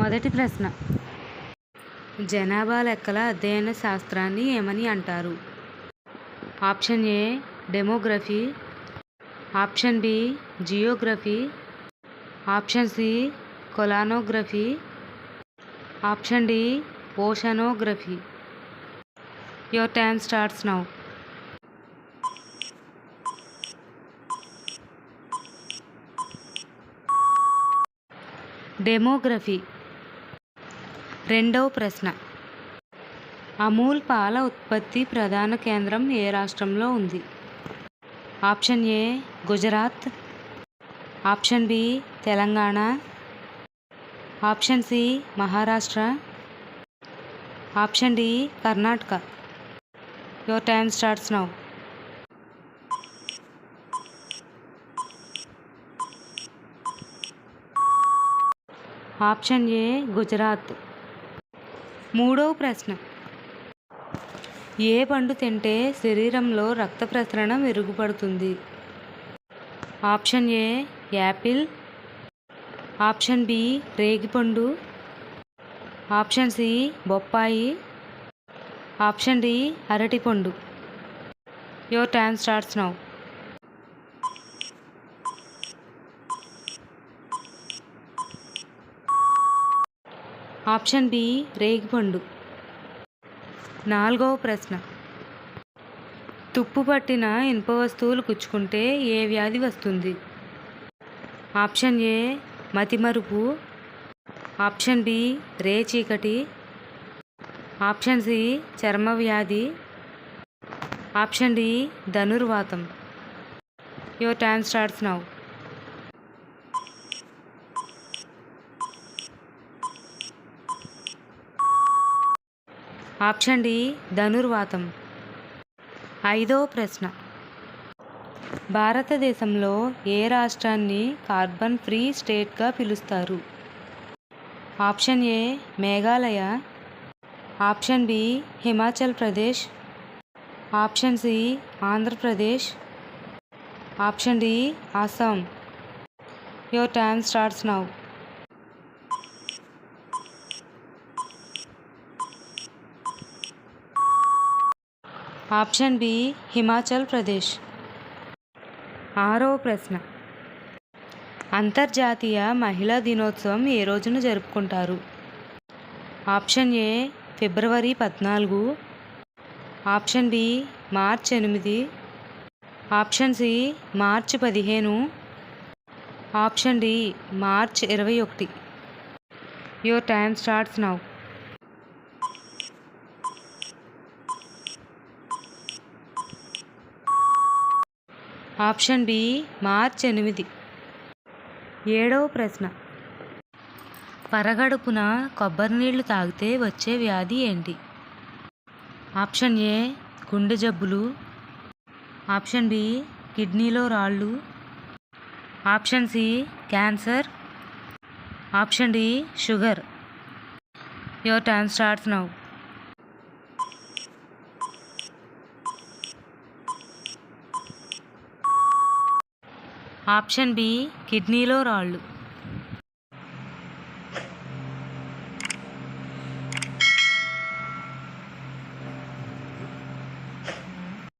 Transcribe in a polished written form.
మొదటి ప్రశ్న. జనాభా లెక్కల అధ్యయన శాస్త్రాన్ని ఏమని అంటారు? Option A demography, option B geography, option C కొలానోగ్రఫీ, option D oceanography. Your time starts now. Demography. రెండవ ప్రశ్న. అమూల్ పాల ఉత్పత్తి ప్రధాన కేంద్రం ఏ రాష్ట్రంలో ఉంది? Option A Gujarat, option B Telangana, option C Maharashtra, option D Karnataka. Your time starts now. Option A Gujarat. మూడవ ప్రశ్న. ఏ పండు తింటే శరీరంలో రక్త ప్రసరణ మెరుగుపడుతుంది? Option A apple, option B రేగిపండు, ఆప్షన్ సి బొప్పాయి, ఆప్షన్ డి అరటిపండు. Your time starts now. Option B రేగిపండు. నాలుగవ ప్రశ్న. తుప్పు పట్టిన ఇనుప వస్తువులు గుచ్చుకుంటే ఏ వ్యాధి వస్తుంది? ఆప్షన్ ఏ మతిమరుపు, ఆప్షన్ బి రేచీకటి, ఆప్షన్ సి చర్మ వ్యాధి, ఆప్షన్ డి ధనుర్వాతం. Your time starts now. Option D ధనుర్వాతం. ఐదవ ప్రశ్న. భారతదేశంలో ఏ రాష్ట్రాన్ని కార్బన్ ఫ్రీ స్టేట్గా పిలుస్తారు? Option A Meghalaya, option B Himachal Pradesh, option C Andhra Pradesh, option D Assam. Your time starts now. Option B Himachal Pradesh. ఆరవ ప్రశ్న. అంతర్జాతీయ మహిళా దినోత్సవం ఏ రోజున జరుపుకుంటారు? Option A February 14, option B March 8, option C March 15, option D March 21. Your time starts now. Option B March 8. ఏడవ ప్రశ్న. పరగడుపున కొబ్బరి నీళ్లు తాగితే వచ్చే వ్యాధి ఏంటి? ఆప్షన్ ఏ గుండె జబ్బులు, ఆప్షన్ బి కిడ్నీలో రాళ్ళు, option C cancer, option D sugar. Your time starts now. Option B కిడ్నీలో రాళ్ళు.